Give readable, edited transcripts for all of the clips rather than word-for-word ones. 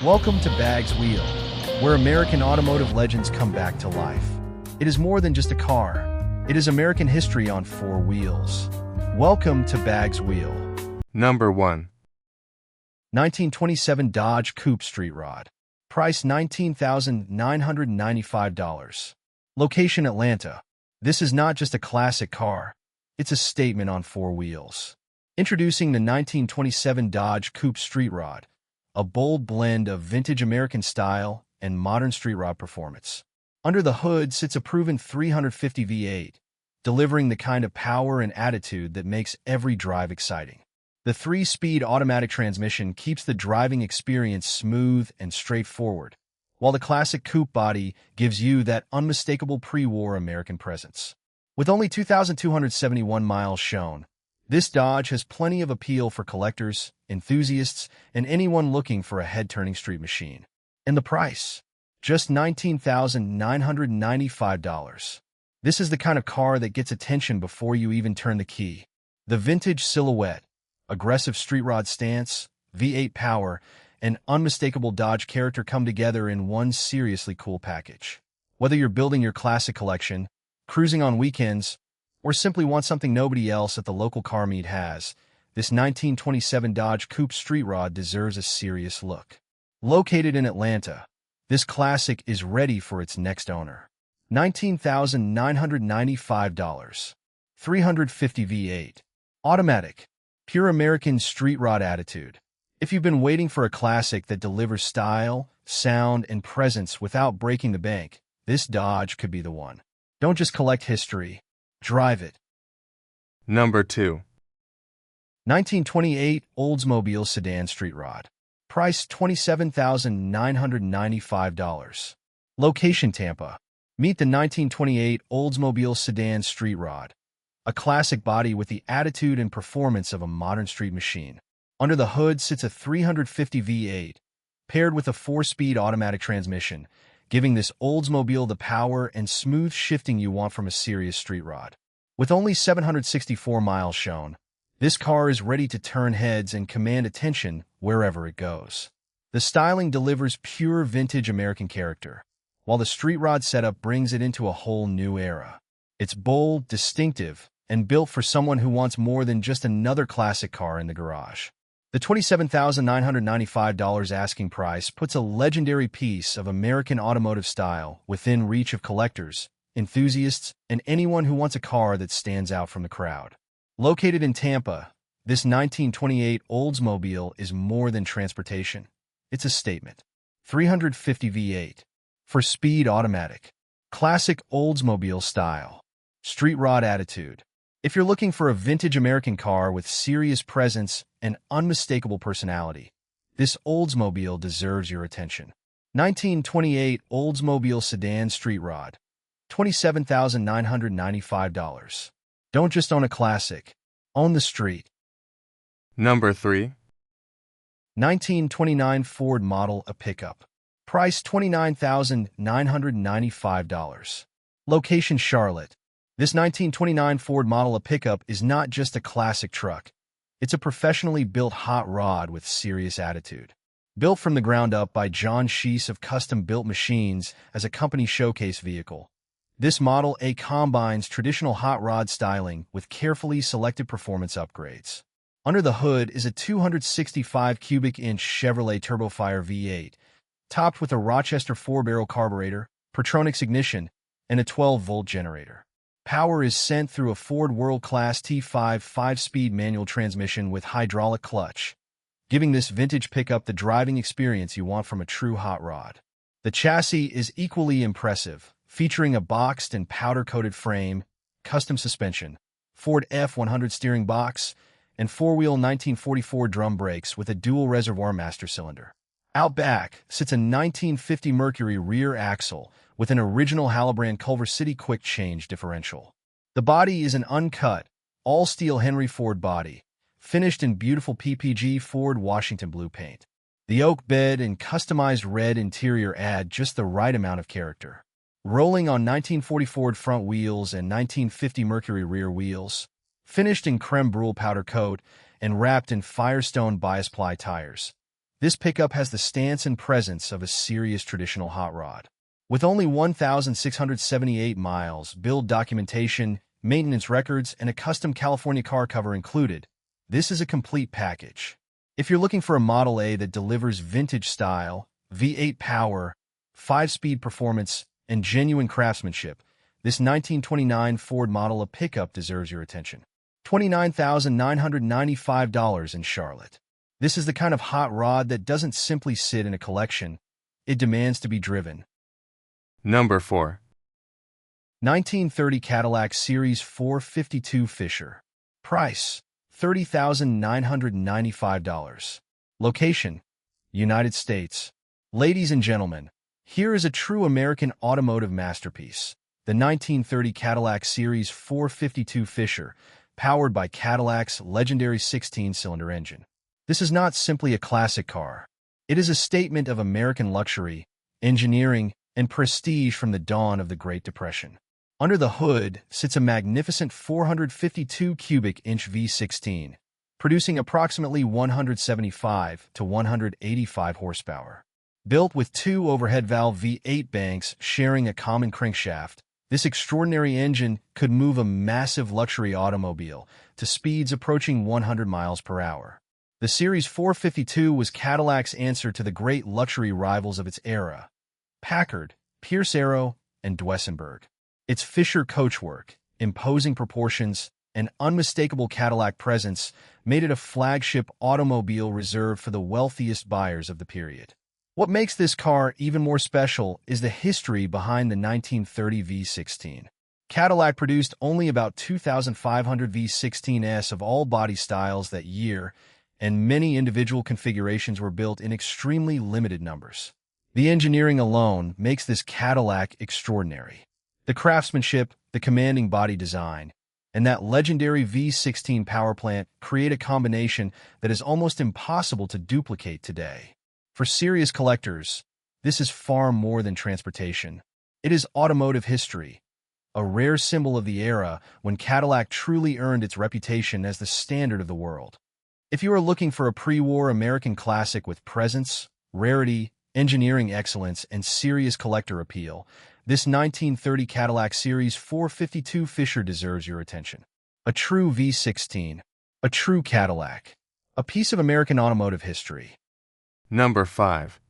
Welcome to Bag's Wheel, where American automotive legends come back to life. It is more than just a car. It is American history on four wheels. Welcome to Bag's Wheel. Number 1. 1927 Dodge Coupe Street Rod. Price $19,995. Location Atlanta. This is not just a classic car. It's a statement on four wheels. Introducing the 1927 Dodge Coupe Street Rod, a bold blend of vintage American style and modern street rod performance. Under the hood sits a proven 350 V8, delivering the kind of power and attitude that makes every drive exciting. The 3-speed automatic transmission keeps the driving experience smooth and straightforward, while the classic coupe body gives you that unmistakable pre-war American presence. With only 2,271 miles shown, this Dodge has plenty of appeal for collectors, enthusiasts, and anyone looking for a head-turning street machine. And the price? Just $19,995. This is the kind of car that gets attention before you even turn the key. The vintage silhouette, aggressive street rod stance, V8 power, and unmistakable Dodge character come together in one seriously cool package. Whether you're building your classic collection, cruising on weekends, or simply want something nobody else at the local car meet has, this 1927 Dodge Coupe Street Rod deserves a serious look. Located in Atlanta, this classic is ready for its next owner. $19,995. 350 V8. Automatic. Pure American street rod attitude. If you've been waiting for a classic that delivers style, sound, and presence without breaking the bank, this Dodge could be the one. Don't just collect history. Drive it. Number 2. 1928 Oldsmobile Sedan Street Rod. Price $27,995. Location Tampa. Meet the 1928 Oldsmobile Sedan Street Rod, a classic body with the attitude and performance of a modern street machine. Under the hood sits a 350 V8, paired with a 4-speed automatic transmission, giving this Oldsmobile the power and smooth shifting you want from a serious street rod. With only 764 miles shown, this car is ready to turn heads and command attention wherever it goes. The styling delivers pure vintage American character, while the street rod setup brings it into a whole new era. It's bold, distinctive, and built for someone who wants more than just another classic car in the garage. The $27,995 asking price puts a legendary piece of American automotive style within reach of collectors, enthusiasts, and anyone who wants a car that stands out from the crowd. Located in Tampa, this 1928 Oldsmobile is more than transportation. It's a statement. 350 V8. For speed automatic. Classic Oldsmobile style. Street rod attitude. If you're looking for a vintage American car with serious presence and unmistakable personality, this Oldsmobile deserves your attention. 1928 Oldsmobile Sedan Street Rod. $27,995. Don't just own a classic. Own the street. Number 3. 1929 Ford Model A Pickup. Price $29,995. Location Charlotte. This 1929 Ford Model A Pickup is not just a classic truck. It's a professionally built hot rod with serious attitude. Built from the ground up by John Sheese of Custom Built Machines as a company showcase vehicle, this Model A combines traditional hot rod styling with carefully selected performance upgrades. Under the hood is a 265 cubic inch Chevrolet Turbofire V8, topped with a Rochester 4-barrel carburetor, Pertronix ignition, and a 12-volt generator. Power is sent through a Ford world-class T5 5-speed manual transmission with hydraulic clutch, giving this vintage pickup the driving experience you want from a true hot rod. The chassis is equally impressive, featuring a boxed and powder-coated frame, custom suspension, Ford F100 steering box, and 4-wheel 1944 drum brakes with a dual reservoir master cylinder. Out back sits a 1950 Mercury rear axle with an original Halabrand Culver City quick change differential. The body is an uncut, all-steel Henry Ford body, finished in beautiful PPG Ford Washington blue paint. The oak bed and customized red interior add just the right amount of character. Rolling on 1940 Ford front wheels and 1950 Mercury rear wheels, finished in creme brulee powder coat and wrapped in Firestone bias ply tires, This pickup has the stance and presence of a serious traditional hot rod. With only 1,678 miles, build documentation, maintenance records, and a custom California car cover included, this is a complete package. If you're looking for a Model A that delivers vintage style, V8 power, 5-speed performance, and genuine craftsmanship, this 1929 Ford model of pickup deserves your attention. $29,995 in Charlotte. This is the kind of hot rod that doesn't simply sit in a collection. It demands to be driven. Number 4. 1930 Cadillac Series 452 Fisher. Price, $30,995. Location, United States. Ladies and gentlemen, here is a true American automotive masterpiece. The 1930 Cadillac Series 452 Fisher, powered by Cadillac's legendary 16-cylinder engine. This is not simply a classic car. It is a statement of American luxury, engineering, and prestige from the dawn of the Great Depression. Under the hood sits a magnificent 452 cubic inch V16, producing approximately 175 to 185 horsepower. Built with two overhead valve V8 banks sharing a common crankshaft, this extraordinary engine could move a massive luxury automobile to speeds approaching 100 miles per hour. The Series 452 was Cadillac's answer to the great luxury rivals of its era, Packard, Pierce Arrow, and Duesenberg. Its Fisher coachwork, imposing proportions, and unmistakable Cadillac presence made it a flagship automobile reserved for the wealthiest buyers of the period. What makes this car even more special is the history behind the 1930 V16. Cadillac produced only about 2,500 V16s of all body styles that year, and many individual configurations were built in extremely limited numbers. The engineering alone makes this Cadillac extraordinary. The craftsmanship, the commanding body design, and that legendary V16 power plant create a combination that is almost impossible to duplicate today. For serious collectors, this is far more than transportation. It is automotive history, a rare symbol of the era when Cadillac truly earned its reputation as the standard of the world. If you are looking for a pre-war American classic with presence, rarity, engineering excellence, and serious collector appeal, this 1930 Cadillac Series 452 Fisher deserves your attention. A true V16, a true Cadillac, a piece of American automotive history. Number 5.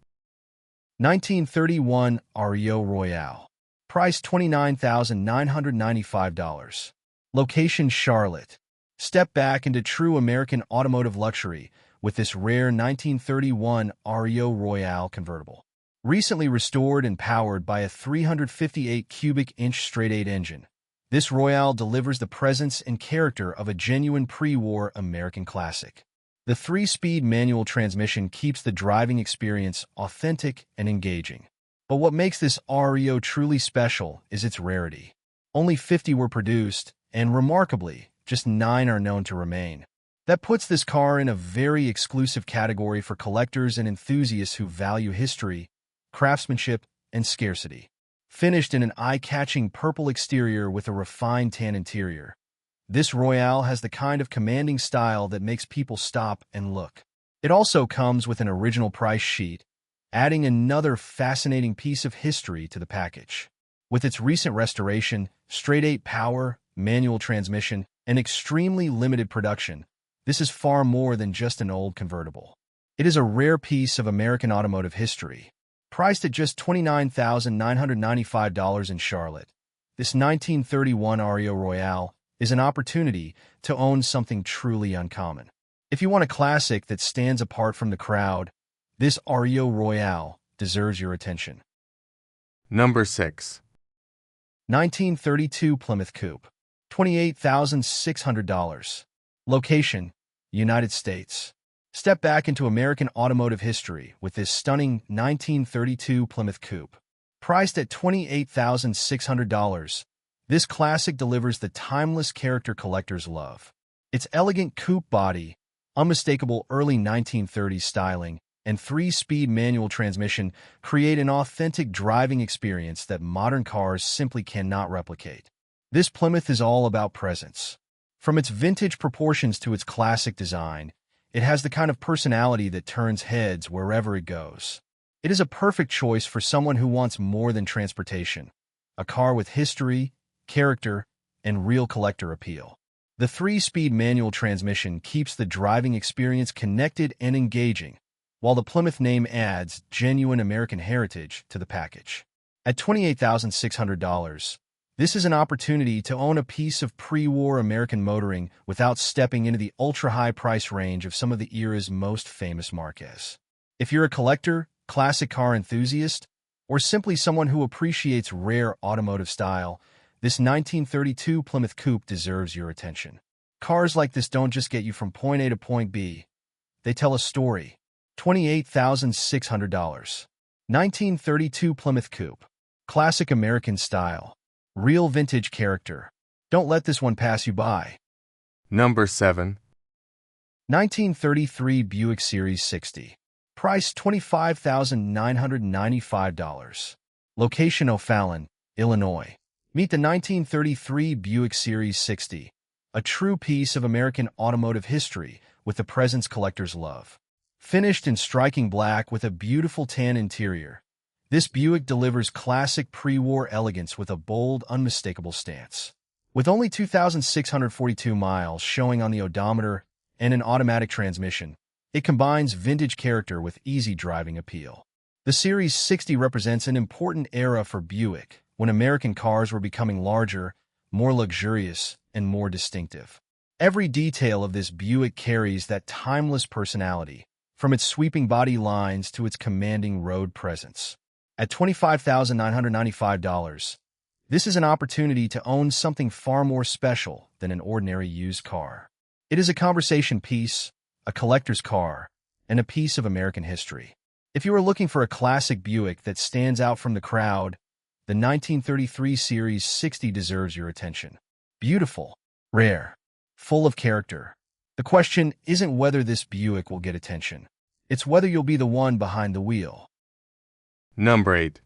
1931 REO Royale. Price $29,995. Location Charlotte. Step back into true American automotive luxury with this rare 1931 REO Royale Convertible. Recently restored and powered by a 358 cubic inch straight-eight engine, this Royale delivers the presence and character of a genuine pre-war American classic. The 3-speed manual transmission keeps the driving experience authentic and engaging. But what makes this REO truly special is its rarity. Only 50 were produced, and remarkably, just 9 are known to remain. That puts this car in a very exclusive category for collectors and enthusiasts who value history, craftsmanship, and scarcity. Finished in an eye-catching purple exterior with a refined tan interior, this Royale has the kind of commanding style that makes people stop and look. It also comes with an original price sheet, adding another fascinating piece of history to the package. With its recent restoration, straight-eight power, manual transmission, and extremely limited production, this is far more than just an old convertible. It is a rare piece of American automotive history. Priced at just $29,995 in Charlotte, this 1931 REO Royale is an opportunity to own something truly uncommon. If you want a classic that stands apart from the crowd, this REO Royale deserves your attention. Number 6. 1932 Plymouth Coupe. $28,600. Location, United States. Step back into American automotive history with this stunning 1932 Plymouth Coupe. Priced at $28,600, this classic delivers the timeless character collectors love. Its elegant coupe body, unmistakable early 1930s styling, and 3-speed manual transmission create an authentic driving experience that modern cars simply cannot replicate. This Plymouth is all about presence. From its vintage proportions to its classic design, It has the kind of personality that turns heads wherever it goes. It is a perfect choice for someone who wants more than transportation, a car with history, character, and real collector appeal. The 3-speed manual transmission keeps the driving experience connected and engaging, while the Plymouth name adds genuine American heritage to the package. At $28,600, this is an opportunity to own a piece of pre-war American motoring without stepping into the ultra-high price range of some of the era's most famous marques. If you're a collector, classic car enthusiast, or simply someone who appreciates rare automotive style, this 1932 Plymouth Coupe deserves your attention. Cars like this don't just get you from point A to point B. They tell a story. $28,600. 1932 Plymouth Coupe. Classic American style. Real vintage character. Don't let this one pass you by. Number 7. 1933 Buick Series 60. Price $25,995. Location O'Fallon, Illinois. Meet the 1933 Buick Series 60, a true piece of American automotive history with the presence collectors love. Finished in striking black with a beautiful tan interior, this Buick delivers classic pre-war elegance with a bold, unmistakable stance. With only 2,642 miles showing on the odometer and an automatic transmission, it combines vintage character with easy driving appeal. The Series 60 represents an important era for Buick, when American cars were becoming larger, more luxurious, and more distinctive. Every detail of this Buick carries that timeless personality, from its sweeping body lines to its commanding road presence. At $25,995, this is an opportunity to own something far more special than an ordinary used car. It is a conversation piece, a collector's car, and a piece of American history. If you are looking for a classic Buick that stands out from the crowd, the 1933 Series 60 deserves your attention. Beautiful, rare, full of character. The question isn't whether this Buick will get attention. It's whether you'll be the one behind the wheel. Number 8.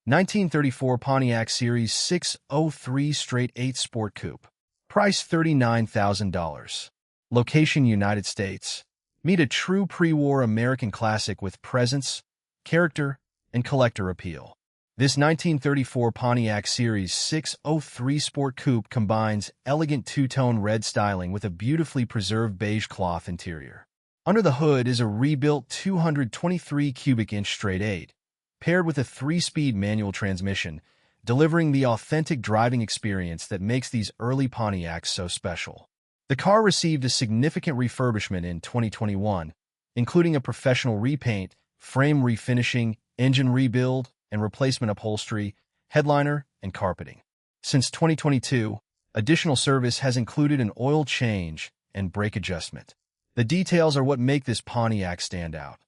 1934 Pontiac Series 603 Straight 8 Sport Coupe. Price $39,000. Location United States. Meet a true pre-war American classic with presence, character, and collector appeal. This 1934 Pontiac Series 603 Sport Coupe combines elegant two-tone red styling with a beautifully preserved beige cloth interior. Under the hood is a rebuilt 223 cubic inch straight 8, paired with a 3-speed manual transmission, delivering the authentic driving experience that makes these early Pontiacs so special. The car received a significant refurbishment in 2021, including a professional repaint, frame refinishing, engine rebuild, and replacement upholstery, headliner, and carpeting. Since 2022, additional service has included an oil change and brake adjustment. The details are what make this Pontiac stand out.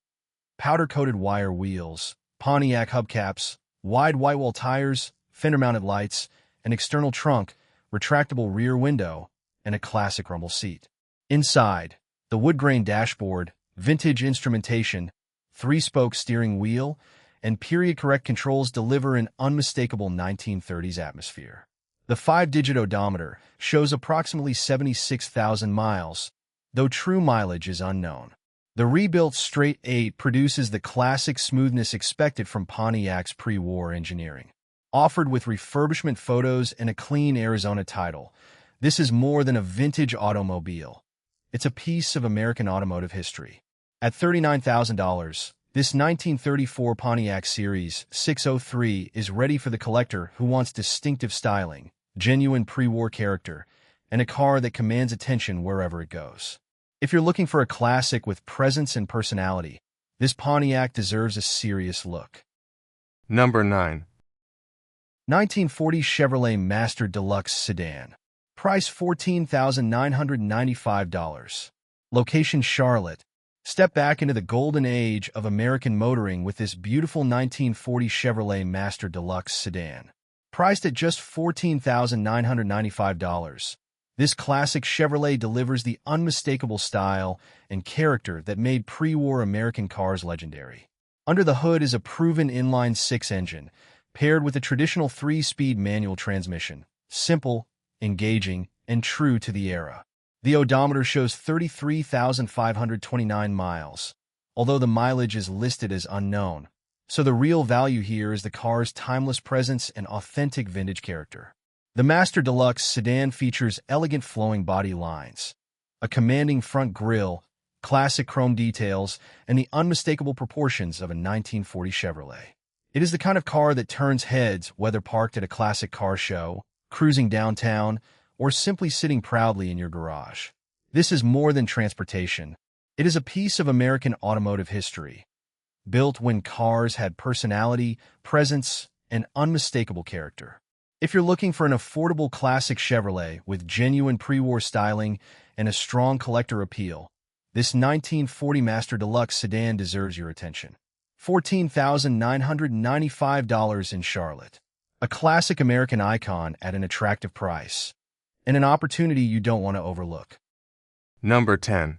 Powder-coated wire wheels, Pontiac hubcaps, wide whitewall tires, fender-mounted lights, an external trunk, retractable rear window, and a classic rumble seat. Inside, the wood-grain dashboard, vintage instrumentation, 3-spoke steering wheel, and period-correct controls deliver an unmistakable 1930s atmosphere. The 5-digit odometer shows approximately 76,000 miles, though true mileage is unknown. The rebuilt straight 8 produces the classic smoothness expected from Pontiac's pre-war engineering. Offered with refurbishment photos and a clean Arizona title, this is more than a vintage automobile. It's a piece of American automotive history. At $39,000, this 1934 Pontiac Series 603 is ready for the collector who wants distinctive styling, genuine pre-war character, and a car that commands attention wherever it goes. If you're looking for a classic with presence and personality, this Pontiac deserves a serious look. Number 9. 1940 Chevrolet Master Deluxe Sedan. Price $14,995. Location Charlotte. Step back into the golden age of American motoring with this beautiful 1940 Chevrolet Master Deluxe Sedan. Priced at just $14,995, this classic Chevrolet delivers the unmistakable style and character that made pre-war American cars legendary. Under the hood is a proven inline-6 engine, paired with a traditional 3-speed manual transmission, simple, engaging, and true to the era. The odometer shows 33,529 miles, although the mileage is listed as unknown. So the real value here is the car's timeless presence and authentic vintage character. The Master Deluxe sedan features elegant flowing body lines, a commanding front grille, classic chrome details, and the unmistakable proportions of a 1940 Chevrolet. It is the kind of car that turns heads whether parked at a classic car show, cruising downtown, or simply sitting proudly in your garage. This is more than transportation. It is a piece of American automotive history, built when cars had personality, presence, and unmistakable character. If you're looking for an affordable classic Chevrolet with genuine pre-war styling and a strong collector appeal, this 1940 Master Deluxe sedan deserves your attention. $14,995 in Charlotte. A classic American icon at an attractive price, and an opportunity you don't want to overlook. Number 10.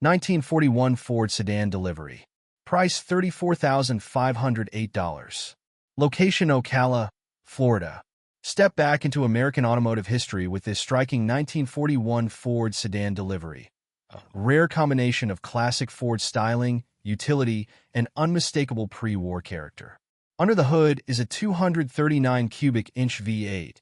1941 Ford Sedan Delivery. Price $34,508. Location Ocala, Florida. Step back into American automotive history with this striking 1941 Ford Sedan Delivery. A rare combination of classic Ford styling, utility, and unmistakable pre-war character. Under the hood is a 239 cubic inch V8,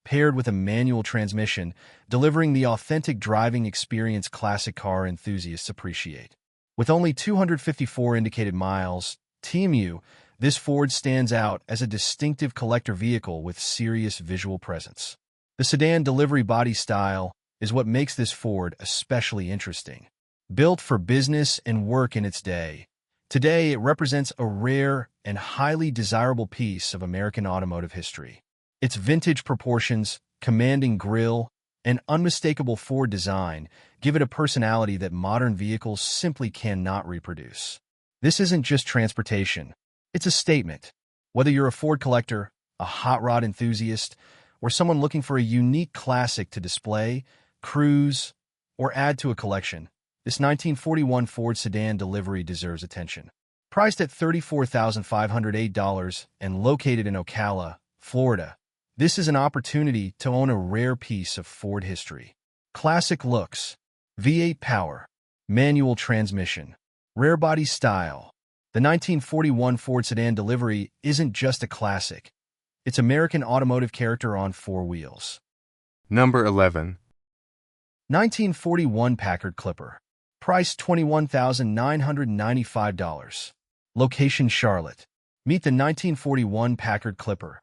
paired with a manual transmission, delivering the authentic driving experience classic car enthusiasts appreciate. With only 254 indicated miles, TMU, this Ford stands out as a distinctive collector vehicle with serious visual presence. The sedan delivery body style is what makes this Ford especially interesting. Built for business and work in its day, today it represents a rare and highly desirable piece of American automotive history. Its vintage proportions, commanding grille, and unmistakable Ford design give it a personality that modern vehicles simply cannot reproduce. This isn't just transportation. It's a statement. Whether you're a Ford collector, a hot rod enthusiast, or someone looking for a unique classic to display, cruise, or add to a collection, this 1941 Ford Sedan Delivery deserves attention. Priced at $34,508 and located in Ocala, Florida, this is an opportunity to own a rare piece of Ford history. Classic looks, V8 power, manual transmission, rare body style. The 1941 Ford Sedan Delivery isn't just a classic. It's American automotive character on four wheels. Number 11. 1941 Packard Clipper. Price $21,995. Location Charlotte. Meet the 1941 Packard Clipper,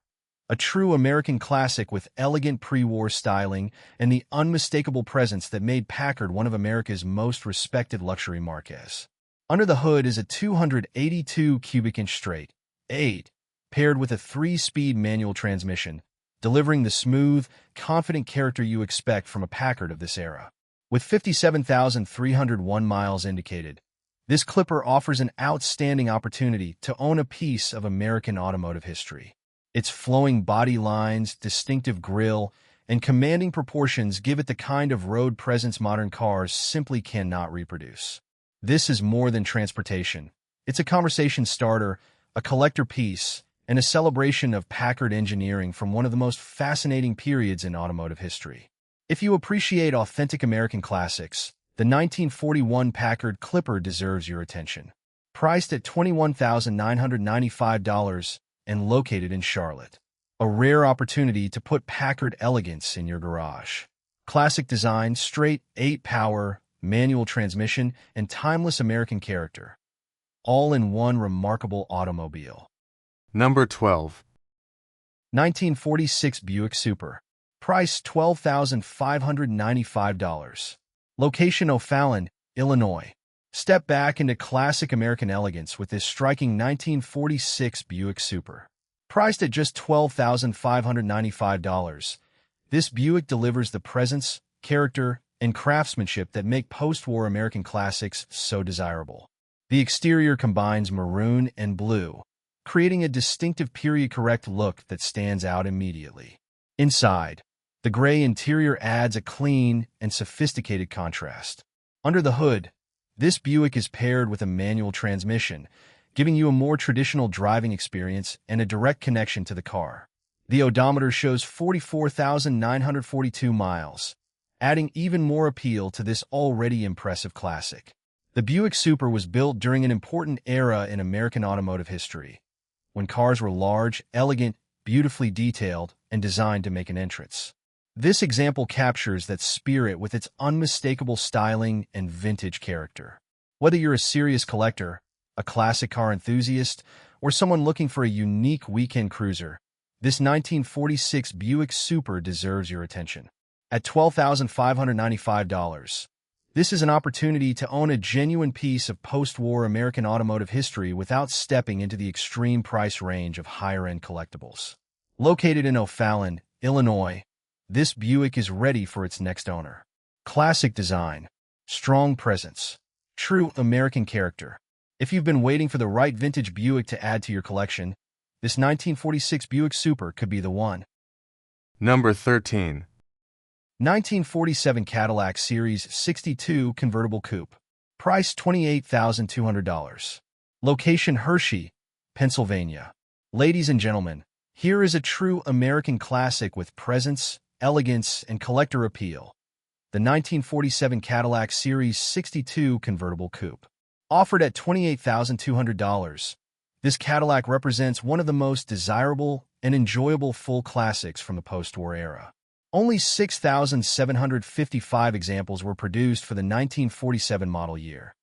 a true American classic with elegant pre-war styling and the unmistakable presence that made Packard one of America's most respected luxury marques. Under the hood is a 282 cubic inch straight 8, paired with a 3-speed manual transmission, delivering the smooth, confident character you expect from a Packard of this era. With 57,301 miles indicated, this Clipper offers an outstanding opportunity to own a piece of American automotive history. Its flowing body lines, distinctive grille, and commanding proportions give it the kind of road presence modern cars simply cannot reproduce. This is more than transportation. It's a conversation starter, a collector piece, and a celebration of Packard engineering from one of the most fascinating periods in automotive history. If you appreciate authentic American classics, the 1941 Packard Clipper deserves your attention. Priced at $21,995 and located in Charlotte. A rare opportunity to put Packard elegance in your garage. Classic design, straight 8 power, manual transmission, and timeless American character. All in one remarkable automobile. Number 12. 1946 Buick Super. Price $12,595. Location O'Fallon, Illinois. Step back into classic American elegance with this striking 1946 Buick Super. Priced at just $12,595, this Buick delivers the presence, character, and craftsmanship that make post-war American classics so desirable. The exterior combines maroon and blue, creating a distinctive period-correct look that stands out immediately. Inside, the gray interior adds a clean and sophisticated contrast. Under the hood, this Buick is paired with a manual transmission, giving you a more traditional driving experience and a direct connection to the car. The odometer shows 44,942 miles, adding even more appeal to this already impressive classic. The Buick Super was built during an important era in American automotive history, when cars were large, elegant, beautifully detailed, and designed to make an entrance. This example captures that spirit with its unmistakable styling and vintage character. Whether you're a serious collector, a classic car enthusiast, or someone looking for a unique weekend cruiser, this 1946 Buick Super deserves your attention. At $12,595, this is an opportunity to own a genuine piece of post-war American automotive history without stepping into the extreme price range of higher-end collectibles. Located in O'Fallon, Illinois, this Buick is ready for its next owner. Classic design, strong presence, true American character. If you've been waiting for the right vintage Buick to add to your collection, this 1946 Buick Super could be the one. Number 13. 1947 Cadillac Series 62 Convertible Coupe. Price $28,200. Location Hershey, Pennsylvania. Ladies and gentlemen, here is a true American classic with presence, elegance, and collector appeal. The 1947 Cadillac Series 62 Convertible Coupe. Offered at $28,200, this Cadillac represents one of the most desirable and enjoyable full classics from the post-war era. Only 6,755 examples were produced for the 1947 model year,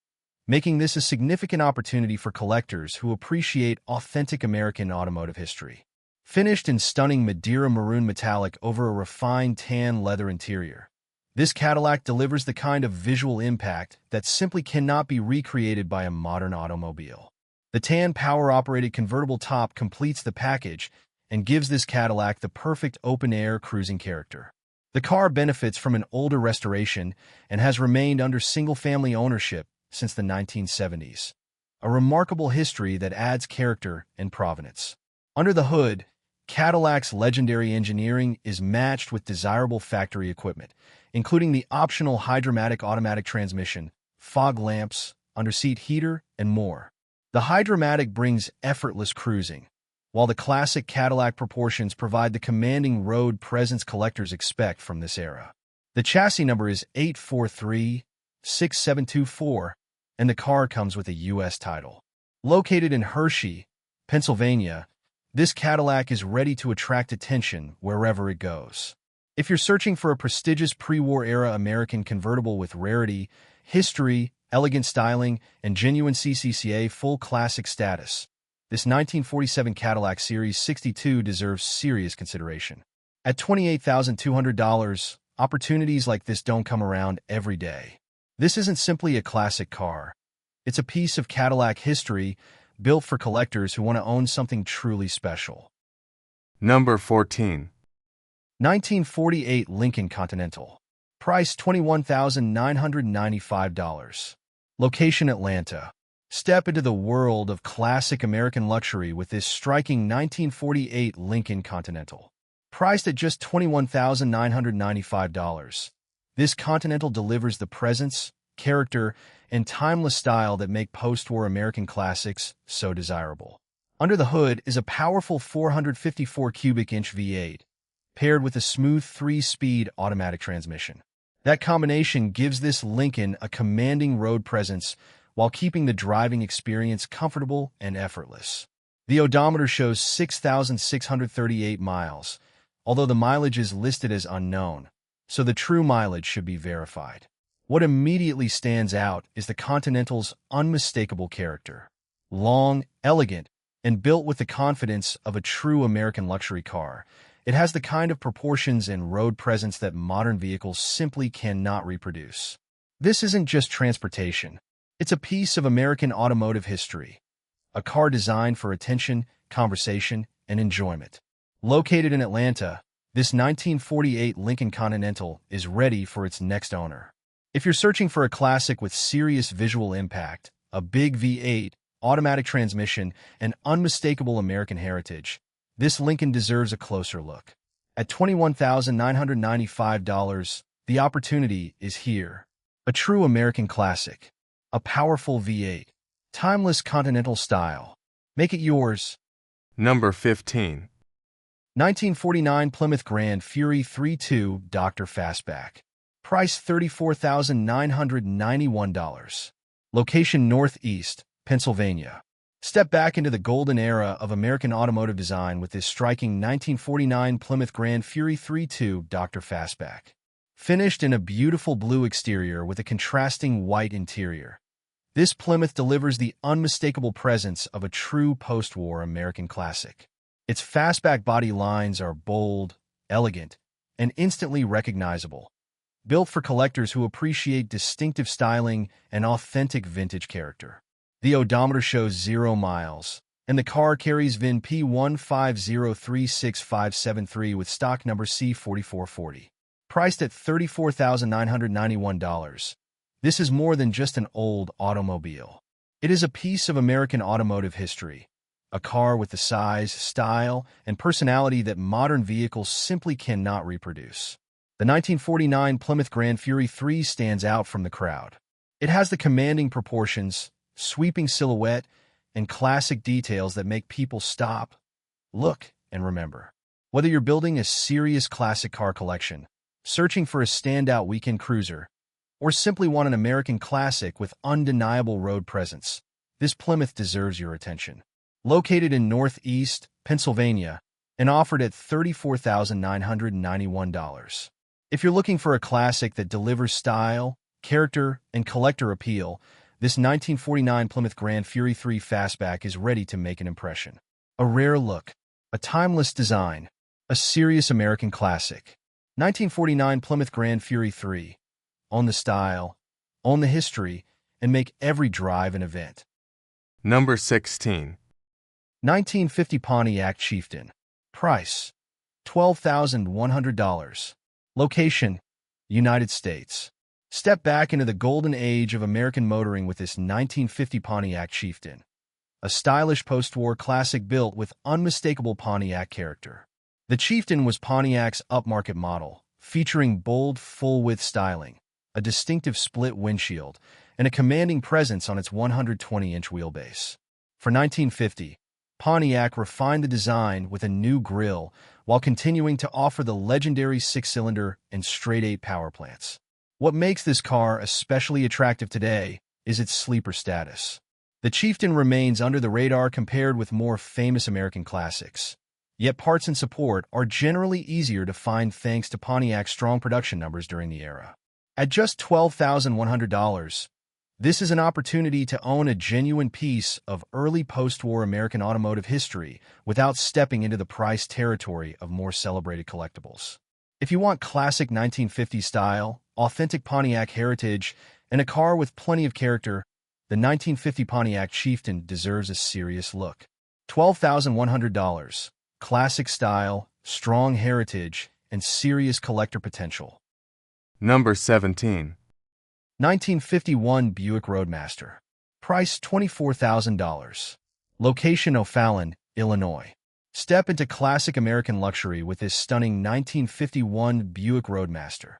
making this a significant opportunity for collectors who appreciate authentic American automotive history. Finished in stunning Madeira maroon metallic over a refined tan leather interior, this Cadillac delivers the kind of visual impact that simply cannot be recreated by a modern automobile. The tan power-operated convertible top completes the package and gives this Cadillac the perfect open-air cruising character. The car benefits from an older restoration and has remained under single-family ownership since the 1970s, a remarkable history that adds character and provenance. Under the hood, Cadillac's legendary engineering is matched with desirable factory equipment, including the optional hydromatic automatic transmission, fog lamps, underseat heater, and more. The hydromatic brings effortless cruising, while the classic Cadillac proportions provide the commanding road presence collectors expect from this era. The chassis number is 843-6724, and the car comes with a U.S. title. Located in Hershey, Pennsylvania, this Cadillac is ready to attract attention wherever it goes. If you're searching for a prestigious pre-war-era American convertible with rarity, history, elegant styling, and genuine CCCA full classic status, this 1947 Cadillac Series 62 deserves serious consideration. At $28,200, opportunities like this don't come around every day. This isn't simply a classic car. It's a piece of Cadillac history built for collectors who want to own something truly special. Number 14. 1948 Lincoln Continental. Price $21,995. Location Atlanta. Step into the world of classic American luxury with this striking 1948 Lincoln Continental. Priced at just $21,995, this Continental delivers the presence, character, and timeless style that make post-war American classics so desirable. Under the hood is a powerful 454 cubic inch V8, paired with a smooth 3-speed automatic transmission. That combination gives this Lincoln a commanding road presence while keeping the driving experience comfortable and effortless. The odometer shows 6,638 miles, although the mileage is listed as unknown, so the true mileage should be verified. What immediately stands out is the Continental's unmistakable character. Long, elegant, and built with the confidence of a true American luxury car, it has the kind of proportions and road presence that modern vehicles simply cannot reproduce. This isn't just transportation. It's a piece of American automotive history, a car designed for attention, conversation, and enjoyment. Located in Atlanta, this 1948 Lincoln Continental is ready for its next owner. If you're searching for a classic with serious visual impact, a big V8, automatic transmission, and unmistakable American heritage, this Lincoln deserves a closer look. At $21,995, the opportunity is here. A true American classic. A powerful V8. Timeless Continental style. Make it yours. Number 15. 1949 Plymouth Grand Fury 3.2 Dr. Fastback. Price $34,991. Location Northeast, Pennsylvania. Step back into the golden era of American automotive design with this striking 1949 Plymouth Grand Fury 3.2 Dr. Fastback. Finished in a beautiful blue exterior with a contrasting white interior, this Plymouth delivers the unmistakable presence of a true post-war American classic. Its fastback body lines are bold, elegant, and instantly recognizable, built for collectors who appreciate distinctive styling and authentic vintage character. The odometer shows 0 miles, and the car carries VIN P15036573 with stock number C4440. Priced at $34,991, this is more than just an old automobile. It is a piece of American automotive history, a car with the size, style, and personality that modern vehicles simply cannot reproduce. The 1949 Plymouth Grand Fury 3 stands out from the crowd. It has the commanding proportions, sweeping silhouette, and classic details that make people stop, look, and remember. Whether you're building a serious classic car collection, searching for a standout weekend cruiser, or simply want an American classic with undeniable road presence, this Plymouth deserves your attention. Located in Northeast Pennsylvania and offered at $34,991. If you're looking for a classic that delivers style, character, and collector appeal, this 1949 Plymouth Grand Fury 3 Fastback is ready to make an impression. A rare look, a timeless design, a serious American classic. 1949 Plymouth Grand Fury 3. Own the style, own the history, and make every drive an event. Number 16. 1950 Pontiac Chieftain. Price, $12,100. Location, United States. Step back into the golden age of American motoring with this 1950 Pontiac Chieftain, a stylish post-war classic built with unmistakable Pontiac character. The Chieftain was Pontiac's upmarket model, featuring bold, full-width styling, a distinctive split windshield, and a commanding presence on its 120-inch wheelbase. For 1950, Pontiac refined the design with a new grille while continuing to offer the legendary 6-cylinder and straight-8 power plants. What makes this car especially attractive today is its sleeper status. The Chieftain remains under the radar compared with more famous American classics, yet parts and support are generally easier to find thanks to Pontiac's strong production numbers during the era. At just $12,100, this is an opportunity to own a genuine piece of early post-war American automotive history without stepping into the price territory of more celebrated collectibles. If you want classic 1950s style, authentic Pontiac heritage, and a car with plenty of character, the 1950 Pontiac Chieftain deserves a serious look. $12,100, classic style, strong heritage, and serious collector potential. Number 17. 1951 Buick Roadmaster. Price $24,000. Location O'Fallon, Illinois. Step into classic American luxury with this stunning 1951 Buick Roadmaster,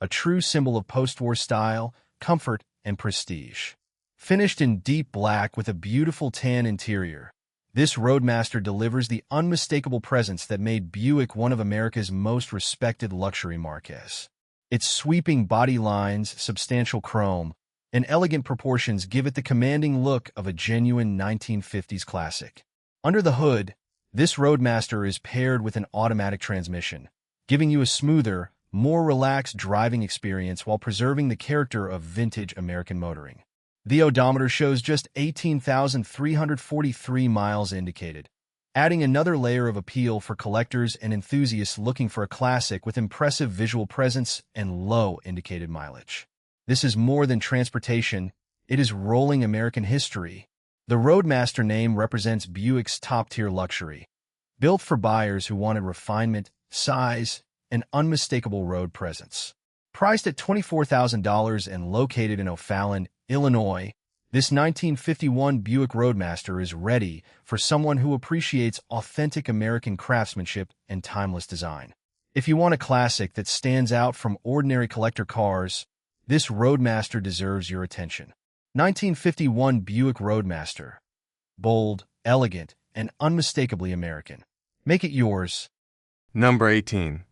a true symbol of post-war style, comfort, and prestige. Finished in deep black with a beautiful tan interior, this Roadmaster delivers the unmistakable presence that made Buick one of America's most respected luxury marques. Its sweeping body lines, substantial chrome, and elegant proportions give it the commanding look of a genuine 1950s classic. Under the hood, this Roadmaster is paired with an automatic transmission, giving you a smoother, more relaxed driving experience while preserving the character of vintage American motoring. The odometer shows just 18,343 miles indicated, adding another layer of appeal for collectors and enthusiasts looking for a classic with impressive visual presence and low indicated mileage. This is more than transportation, it is rolling American history. The Roadmaster name represents Buick's top-tier luxury, built for buyers who wanted refinement, size, and unmistakable road presence. Priced at $24,000 and located in O'Fallon, Illinois, this 1951 Buick Roadmaster is ready for someone who appreciates authentic American craftsmanship and timeless design. If you want a classic that stands out from ordinary collector cars, this Roadmaster deserves your attention. 1951 Buick Roadmaster. Bold, elegant, and unmistakably American. Make it yours. Number 18.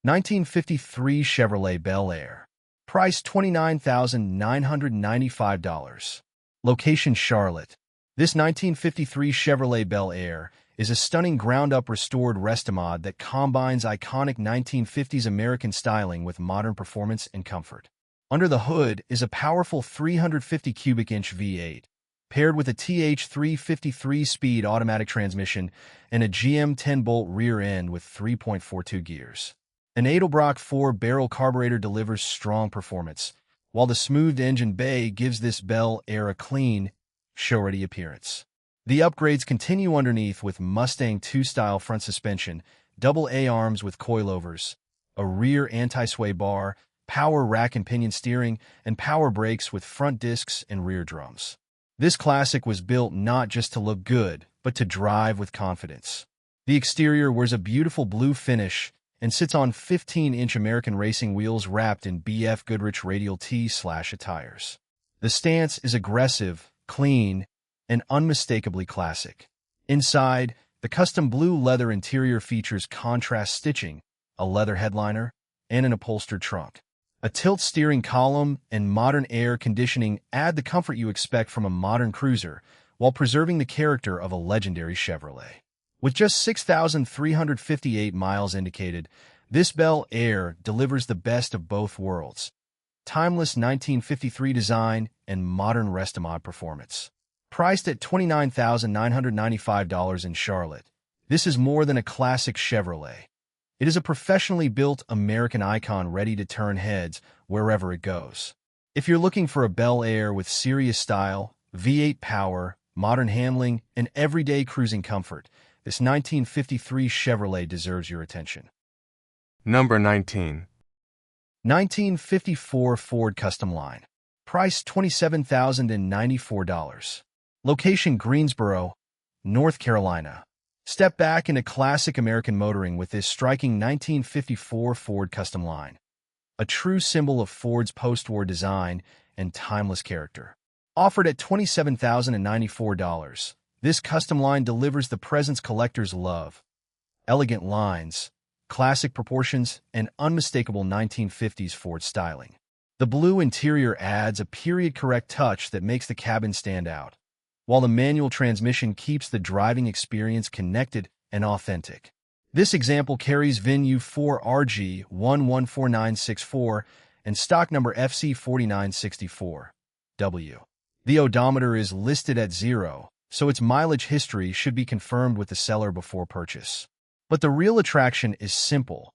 1953 Chevrolet Bel Air. Price $29,995. Location Charlotte. This 1953 Chevrolet Bel Air is a stunning ground-up restored restomod that combines iconic 1950s American styling with modern performance and comfort. Under the hood is a powerful 350 cubic inch V8, paired with a TH353 speed automatic transmission and a GM 10-bolt rear end with 3.42 gears. An Edelbrock 4-barrel carburetor delivers strong performance, while the smoothed engine bay gives this Bel Air a clean, show-ready appearance. The upgrades continue underneath with Mustang 2-style front suspension, double A-arms with coilovers, a rear anti-sway bar, power rack and pinion steering, and power brakes with front discs and rear drums. This classic was built not just to look good, but to drive with confidence. The exterior wears a beautiful blue finish and sits on 15-inch American racing wheels wrapped in BF Goodrich radial T/A tires. The stance is aggressive, clean, and unmistakably classic. Inside, the custom blue leather interior features contrast stitching, a leather headliner, and an upholstered trunk. A tilt steering column and modern air conditioning add the comfort you expect from a modern cruiser, while preserving the character of a legendary Chevrolet. With just 6,358 miles indicated, this Bel Air delivers the best of both worlds: timeless 1953 design and modern restomod performance. Priced at $29,995 in Charlotte, this is more than a classic Chevrolet. It is a professionally built American icon ready to turn heads wherever it goes. If you're looking for a Bel Air with serious style, V8 power, modern handling, and everyday cruising comfort, this 1953 Chevrolet deserves your attention. Number 19. 1954 Ford Customline. Price $27,094. Location Greensboro, North Carolina. Step back into classic American motoring with this striking 1954 Ford Customline, a true symbol of Ford's post-war design and timeless character. Offered at $27,094, this Customline delivers the presence collectors love: elegant lines, classic proportions, and unmistakable 1950s Ford styling. The blue interior adds a period-correct touch that makes the cabin stand out, while the manual transmission keeps the driving experience connected and authentic. This example carries VIN U4RG114964 and stock number FC4964W. The odometer is listed at 0, so its mileage history should be confirmed with the seller before purchase. But the real attraction is simple.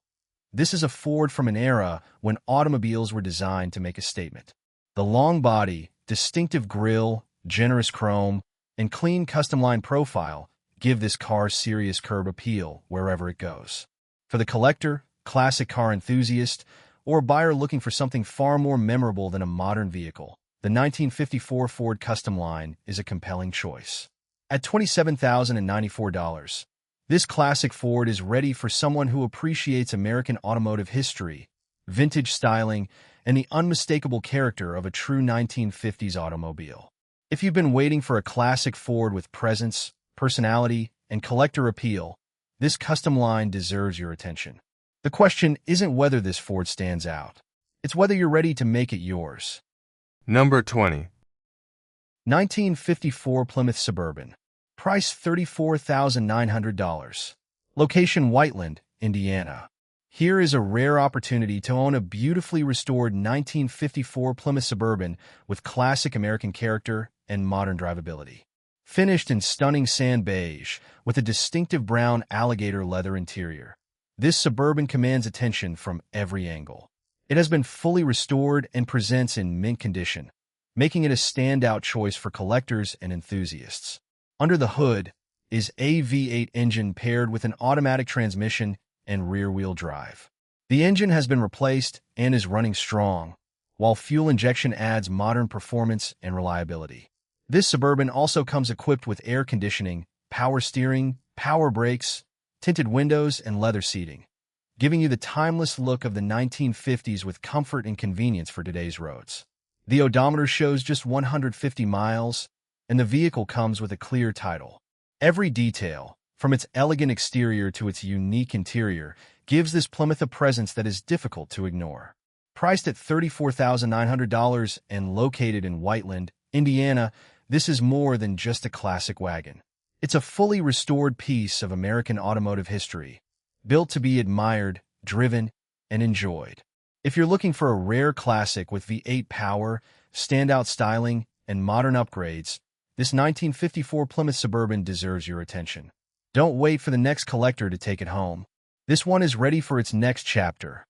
This is a Ford from an era when automobiles were designed to make a statement. The long body, distinctive grille, generous chrome, and clean Customline profile give this car serious curb appeal wherever it goes. For the collector, classic car enthusiast, or a buyer looking for something far more memorable than a modern vehicle, the 1954 Ford Customline is a compelling choice. At $27,094, this classic Ford is ready for someone who appreciates American automotive history, vintage styling, and the unmistakable character of a true 1950s automobile. If you've been waiting for a classic Ford with presence, personality, and collector appeal, this Customline deserves your attention. The question isn't whether this Ford stands out. It's whether you're ready to make it yours. Number 20. 1954 Plymouth Suburban. Price $34,900. Location Whiteland, Indiana. Here is a rare opportunity to own a beautifully restored 1954 Plymouth Suburban with classic American character and modern drivability. Finished in stunning sand beige with a distinctive brown alligator leather interior, this Suburban commands attention from every angle. It has been fully restored and presents in mint condition, making it a standout choice for collectors and enthusiasts. Under the hood is a V8 engine paired with an automatic transmission and rear-wheel drive. The engine has been replaced and is running strong, while fuel injection adds modern performance and reliability. This Suburban also comes equipped with air conditioning, power steering, power brakes, tinted windows, and leather seating, giving you the timeless look of the 1950s with comfort and convenience for today's roads. The odometer shows just 150 miles, and the vehicle comes with a clear title. Every detail, from its elegant exterior to its unique interior, gives this Plymouth a presence that is difficult to ignore. Priced at $34,900 and located in Whiteland, Indiana, this is more than just a classic wagon. It's a fully restored piece of American automotive history, built to be admired, driven, and enjoyed. If you're looking for a rare classic with V8 power, standout styling, and modern upgrades, this 1954 Plymouth Suburban deserves your attention. Don't wait for the next collector to take it home. This one is ready for its next chapter.